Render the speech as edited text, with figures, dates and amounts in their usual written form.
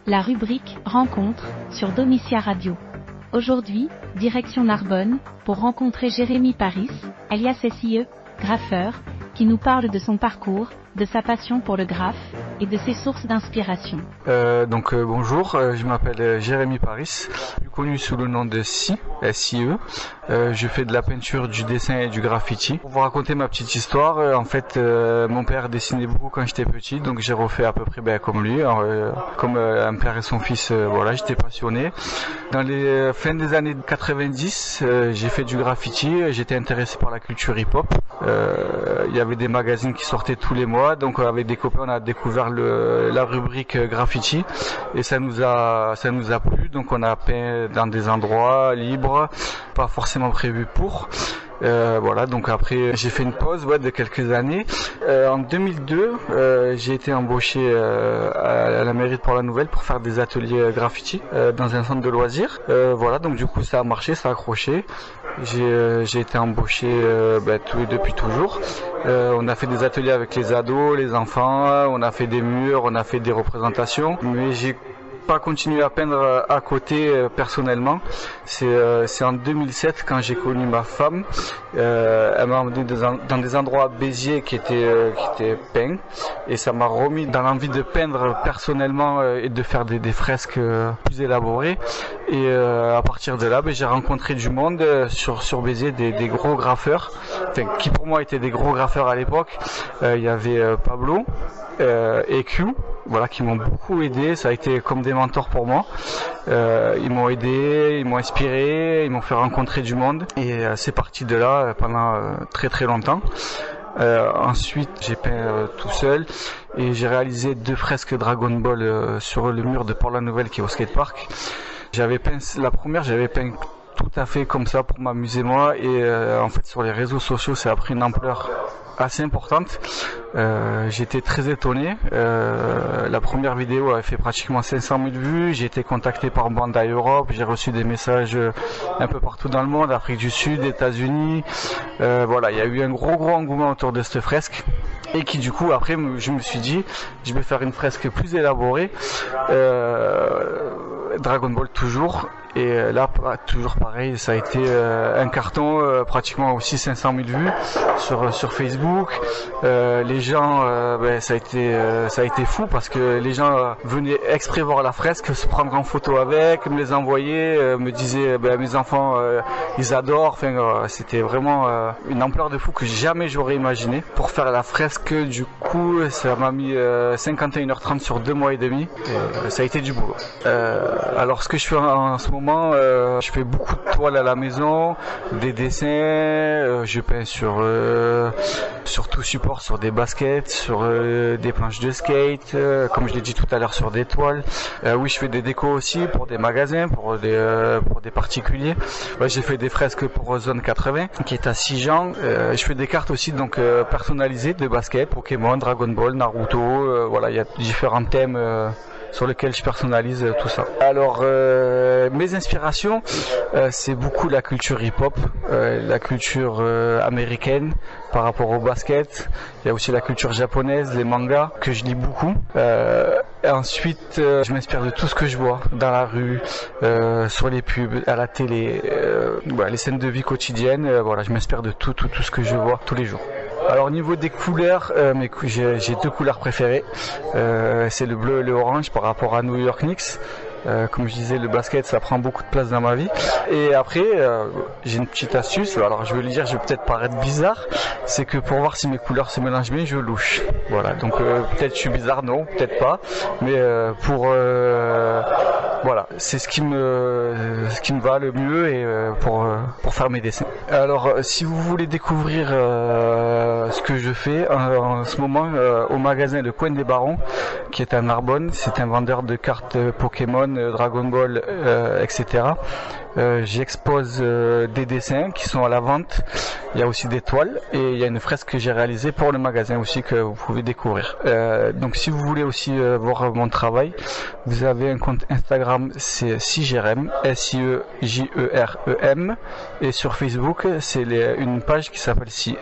la rubrique Rencontre sur Domitia Radio. Aujourd'hui, direction Narbonne, pour rencontrer Jérémy Paris, alias SIE, graffeur, qui nous parle de son parcours, de sa passion pour le graphe et de ses sources d'inspiration. Bonjour, je m'appelle Jérémy Paris, plus connu sous le nom de SIE. Je fais de la peinture, du dessin et du graffiti. Pour vous raconter ma petite histoire, mon père dessinait beaucoup quand j'étais petit, donc j'ai refait à peu près comme lui, comme un père et son fils. J'étais passionné. Dans les fins des années 90, j'ai fait du graffiti, j'étais intéressé par la culture hip-hop. Il y avait des magazines qui sortaient tous les mois, donc avec des copains on a découvert la rubrique graffiti et ça nous a plu, donc on a peint dans des endroits libres, pas forcément prévus pour. Donc après j'ai fait une pause de quelques années. En 2002, j'ai été embauché à la mairie de Port-la-Nouvelle pour faire des ateliers graffiti dans un centre de loisirs. Donc du coup ça a marché, ça a accroché. J'ai été embauché depuis toujours. On a fait des ateliers avec les ados, les enfants, on a fait des murs, on a fait des représentations, mais j'ai pas continué à peindre à côté personnellement. C'est en 2007 quand j'ai connu ma femme. Elle m'a emmené dans des endroits à Béziers qui étaient peints et ça m'a remis dans l'envie de peindre personnellement et de faire des fresques plus élaborées. Et à partir de là, j'ai rencontré du monde sur Béziers, des gros graffeurs, qui pour moi étaient des gros graffeurs à l'époque. Il y avait Pablo et Q, qui m'ont beaucoup aidé. Ça a été comme des mentors pour moi. Ils m'ont aidé, ils m'ont inspiré, ils m'ont fait rencontrer du monde et c'est parti de là pendant très très longtemps. Ensuite j'ai peint tout seul et j'ai réalisé 2 fresques Dragon Ball sur le mur de Port-la-Nouvelle qui est au skatepark. La première j'avais peint tout à fait comme ça pour m'amuser moi et sur les réseaux sociaux ça a pris une ampleur assez importante. J'étais très étonné. La première vidéo a fait pratiquement 500 000 vues. J'ai été contacté par Bandai Europe. J'ai reçu des messages un peu partout dans le monde, Afrique du Sud, États-Unis. Il y a eu un gros engouement autour de cette fresque. Et qui du coup après je me suis dit je vais faire une fresque plus élaborée, Dragon Ball toujours, et là toujours pareil, ça a été un carton, pratiquement aussi 500 000 vues sur Facebook. Les gens ça a été fou parce que les gens venaient exprès voir la fresque, se prendre en photo avec, me les envoyer, me disaient mes enfants ils adorent. C'était vraiment une ampleur de fou que jamais j'aurais imaginé pour faire la fresque. Du coup ça m'a mis 51h30 sur 2 mois et demi. Ça a été du boulot. Alors ce que je fais en ce moment, je fais beaucoup de toiles à la maison, des dessins, je peins sur tout support, sur des baskets, sur des planches de skate, comme je l'ai dit tout à l'heure, sur des toiles. Oui, je fais des décos aussi pour des magasins, pour des particuliers. J'ai fait des fresques pour Zone 80 qui est à Sijan. Je fais des cartes aussi personnalisées de basket, Pokémon, Dragon Ball, Naruto. Il y a différents thèmes sur lesquels je personnalise tout ça. Alors mes inspirations, c'est beaucoup la culture hip-hop, la culture américaine par rapport au basket. Il y a aussi la culture japonaise, les mangas que je lis beaucoup. Et ensuite je m'inspire de tout ce que je vois dans la rue, sur les pubs, à la télé, les scènes de vie quotidienne. Je m'inspire de tout ce que je vois tous les jours. Alors au niveau des couleurs, j'ai 2 couleurs préférées. C'est le bleu et le orange par rapport à New York Knicks. Comme je disais, le basket ça prend beaucoup de place dans ma vie. Et après j'ai une petite astuce, alors je vais le dire, je vais peut-être paraître bizarre, c'est que pour voir si mes couleurs se mélangent bien, je louche. Donc peut-être je suis bizarre, non, peut-être pas, mais c'est ce qui me va le mieux et pour faire mes dessins. Alors si vous voulez découvrir ce que je fais en ce moment au magasin Le Coin des Barons qui est à Narbonne, c'est un vendeur de cartes Pokémon, Dragon Ball, etc. J'expose des dessins qui sont à la vente. Il y a aussi des toiles et il y a une fresque que j'ai réalisée pour le magasin aussi que vous pouvez découvrir. Donc si vous voulez aussi voir mon travail, vous avez un compte Instagram, c'est SIJEREM, SIEJEREM, et sur Facebook c'est une page qui s'appelle SIE.